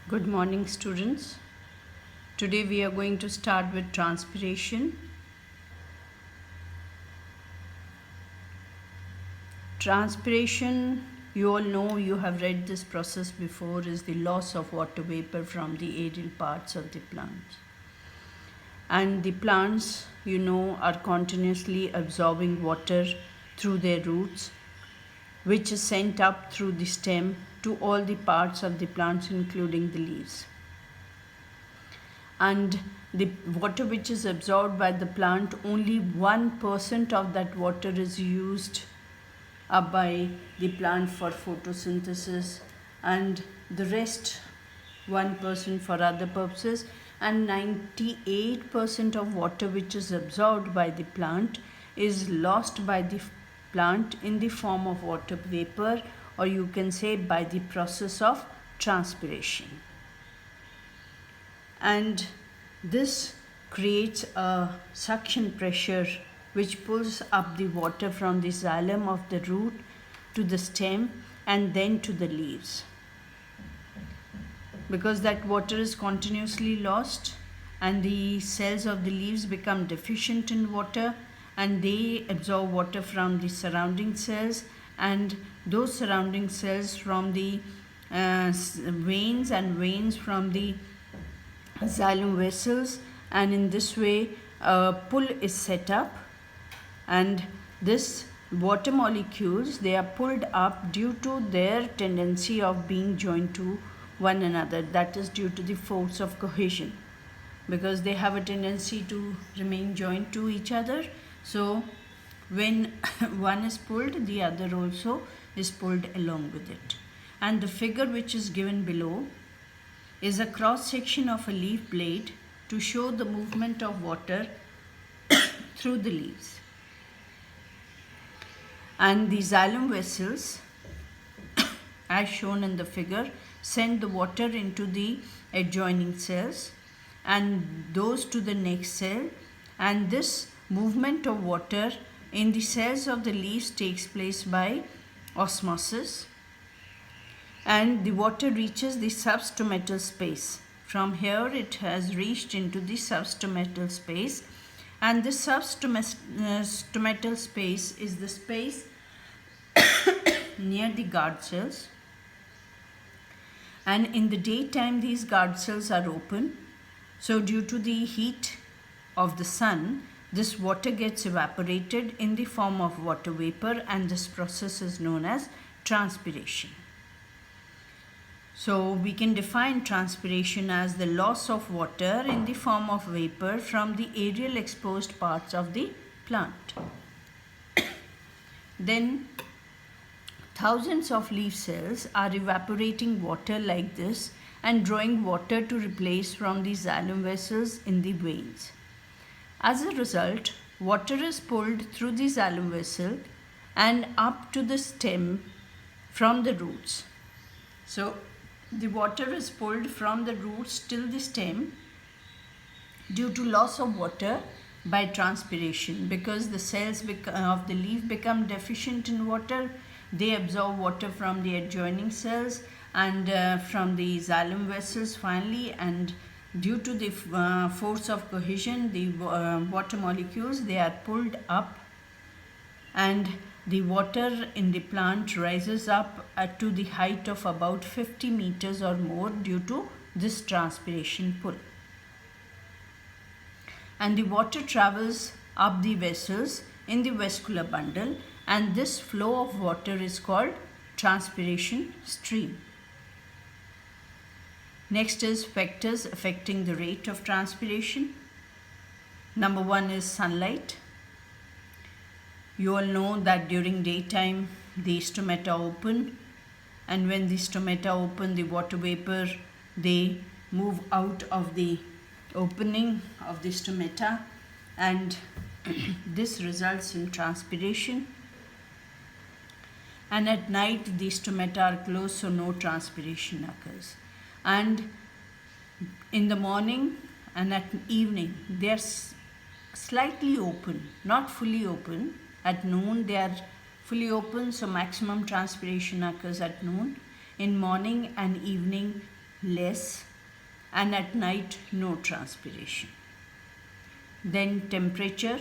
Good morning, students. Today we are going to start with transpiration. Transpiration, you all know, you have read this process before, is the loss of water vapor from the aerial parts of the plants. And the plants, are continuously absorbing water through their roots, which is sent up through the stem to all the parts of the plants, including the leaves. And the water which is absorbed by the plant, only 1% of that water is used up by the plant for photosynthesis, and the rest 1% for other purposes, and 98% of water which is absorbed by the plant is lost by the plant in the form of water vapor, or you can say by the process of transpiration. And this creates a suction pressure which pulls up the water from the xylem of the root to the stem and then to the leaves. Because that water is continuously lost and the cells of the leaves become deficient in water, and they absorb water from the surrounding cells, and those surrounding cells from the veins, and veins from the xylem vessels, and in this way a pull is set up, and this water molecules, they are pulled up due to their tendency of being joined to one another. That is due to the force of cohesion, because they have a tendency to remain joined to each other. So when one is pulled, the other also is pulled along with it. And the figure which is given below is a cross section of a leaf blade to show the movement of water through the leaves. And the xylem vessels, as shown in the figure, send the water into the adjoining cells and those to the next cell, and this movement of water in the cells of the leaves takes place by osmosis, and the water reaches the substomatal space. From here it has reached into the substomatal space, and this substomatal space is the space near the guard cells, and in the daytime these guard cells are open. So due to the heat of the sun, this water gets evaporated in the form of water vapor, and this process is known as transpiration. So we can define transpiration as the loss of water in the form of vapor from the aerial exposed parts of the plant. Then thousands of leaf cells are evaporating water like this and drawing water to replace from the xylem vessels in the veins. As a result, water is pulled through the xylem vessel and up to the stem from the roots. So the water is pulled from the roots till the stem due to loss of water by transpiration, because the cells of the leaf become deficient in water. They absorb water from the adjoining cells and from the xylem vessels finally, and due to the force of cohesion, the water molecules, they are pulled up, and the water in the plant rises up to the height of about 50 meters or more due to this transpiration pull. And the water travels up the vessels in the vascular bundle, and this flow of water is called transpiration stream. Next is factors affecting the rate of transpiration. Number one is sunlight. You all know that during daytime the stomata open, and when the stomata open, the water vapor, they move out of the opening of the stomata, and this results in transpiration. And at night the stomata are closed, so no transpiration occurs. And in the morning and at evening they are slightly open, not fully open. At noon they are fully open, so maximum transpiration occurs at noon. In morning and evening less, and at night no transpiration. Then temperature.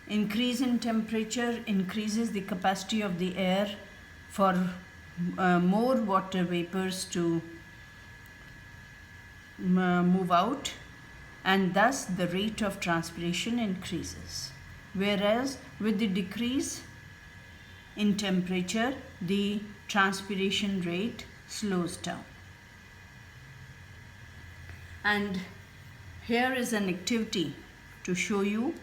Increase in temperature increases the capacity of the air for more water vapors to move out, and thus the rate of transpiration increases. Whereas with the decrease in temperature, the transpiration rate slows down. And here is an activity to show you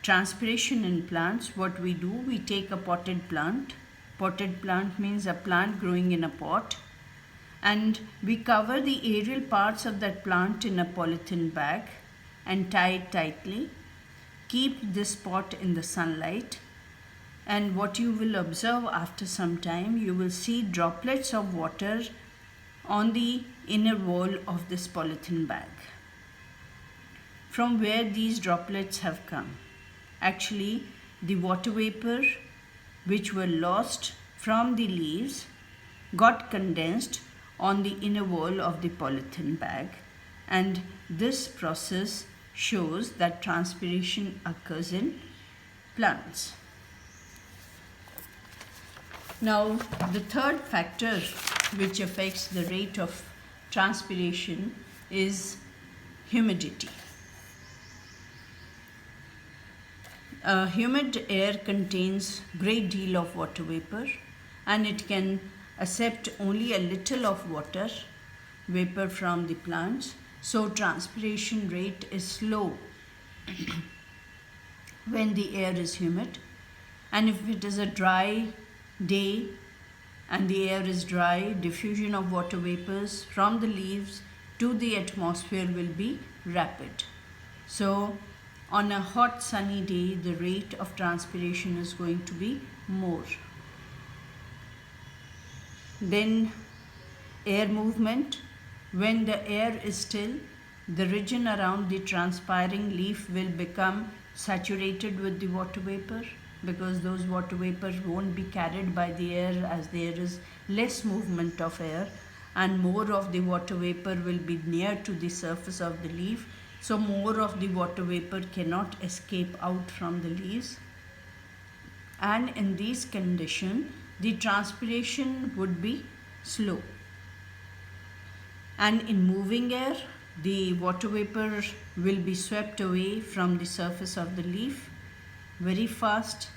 transpiration in plants. What we do, we take a potted plant. Potted plant means a plant growing in a pot, and we cover the aerial parts of that plant in a polythene bag and tie it tightly. Keep this pot in the sunlight, and what you will observe after some time, you will see droplets of water on the inner wall of this polythene bag. From where these droplets have come? Actually, the water vapor which were lost from the leaves got condensed on the inner wall of the polythene bag, and this process shows that transpiration occurs in plants. Now, the third factor which affects the rate of transpiration is humidity. Humid air contains great deal of water vapor, and it can accept only a little of water vapor from the plants, so transpiration rate is slow when the air is humid. And if it is a dry day and the air is dry, diffusion of water vapors from the leaves to the atmosphere will be rapid. So on a hot sunny day, the rate of transpiration is going to be more. Then air movement. When the air is still, the region around the transpiring leaf will become saturated with the water vapor, because those water vapors won't be carried by the air, as there is less movement of air, and more of the water vapor will be near to the surface of the leaf. So more of the water vapor cannot escape out from the leaves, and in these conditions the transpiration would be slow. And in moving air, the water vapor will be swept away from the surface of the leaf very fast,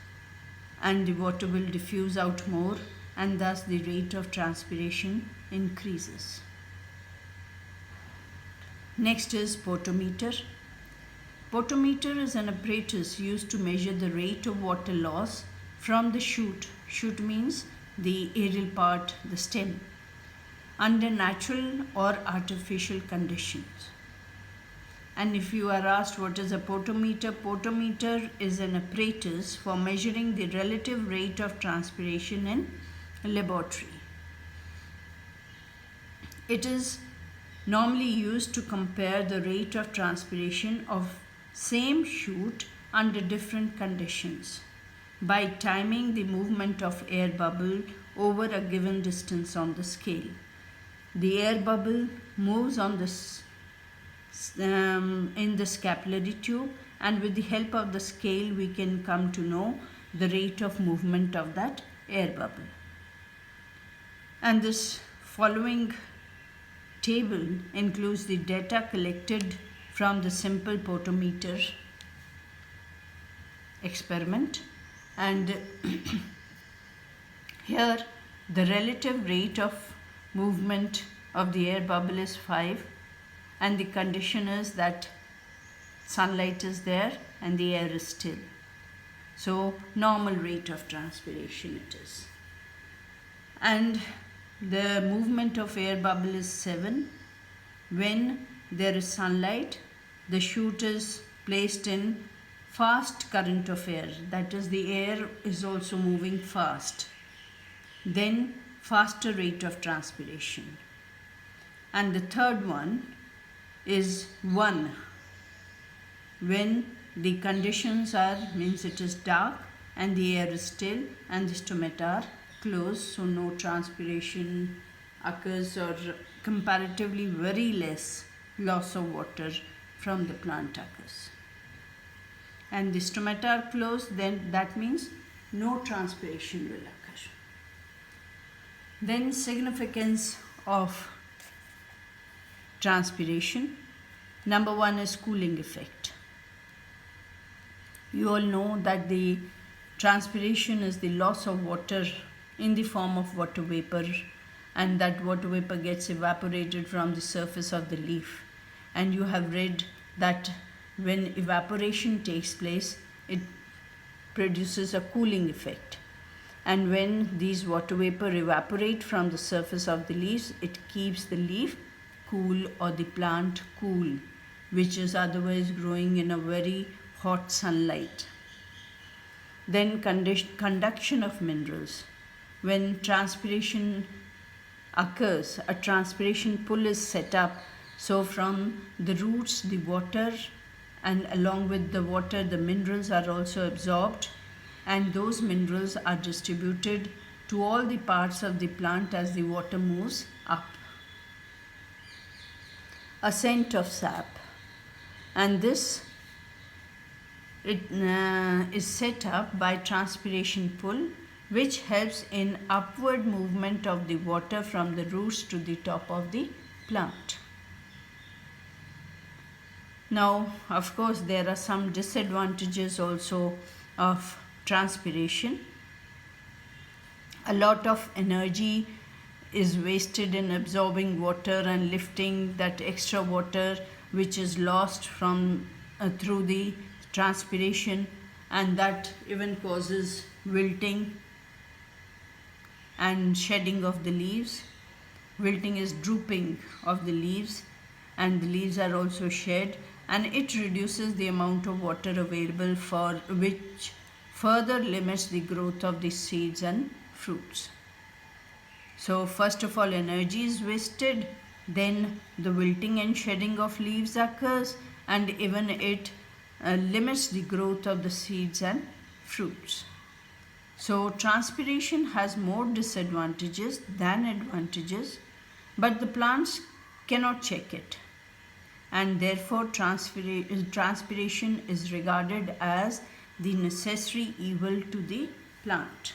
and the water will diffuse out more, and thus the rate of transpiration increases. Next is potometer. Potometer is an apparatus used to measure the rate of water loss from the shoot. Shoot means the aerial part, the stem, under natural or artificial conditions. And if you are asked what is a potometer, potometer is an apparatus for measuring the relative rate of transpiration in a laboratory. It is normally used to compare the rate of transpiration of same shoot under different conditions by timing the movement of air bubble over a given distance on the scale. The air bubble moves on this in the scapulary tube, and with the help of the scale we can come to know the rate of movement of that air bubble. And this following table includes the data collected from the simple potometer experiment, and here the relative rate of movement of the air bubble is 5, and the condition is that sunlight is there and the air is still. So normal rate of transpiration it is. And the movement of air bubble is 7. When there is sunlight, the shoot is placed in fast current of air, that is, the air is also moving fast. Then faster rate of transpiration. And the third one is 1. When the conditions are, means it is dark and the air is still and the stomata are closed, so no transpiration occurs or comparatively very less loss of water from the plant occurs. And the stomata are closed, then that means no transpiration will occur. Then significance of transpiration. Number one is cooling effect. You all know that the transpiration is the loss of water in the form of water vapor, and that water vapor gets evaporated from the surface of the leaf. And you have read that when evaporation takes place, it produces a cooling effect. And when these water vapor evaporate from the surface of the leaves, it keeps the leaf cool or the plant cool, which is otherwise growing in a very hot sunlight. Then conduction of minerals. When transpiration occurs, a transpiration pool is set up. So from the roots, the water, and along with the water, the minerals are also absorbed, and those minerals are distributed to all the parts of the plant as the water moves up. Ascent of sap, and this is set up by transpiration pull, which helps in upward movement of the water from the roots to the top of the plant. Now, of course, there are some disadvantages also of transpiration. A lot of energy is wasted in absorbing water and lifting that extra water which is lost from through the transpiration, and that even causes wilting and shedding of the leaves. Wilting is drooping of the leaves, and the leaves are also shed, and it reduces the amount of water available, for which further limits the growth of the seeds and fruits. So first of all, energy is wasted, then the wilting and shedding of leaves occurs, and even it limits the growth of the seeds and fruits. So transpiration has more disadvantages than advantages, but the plants cannot check it, and therefore transpiration is regarded as the necessary evil to the plant.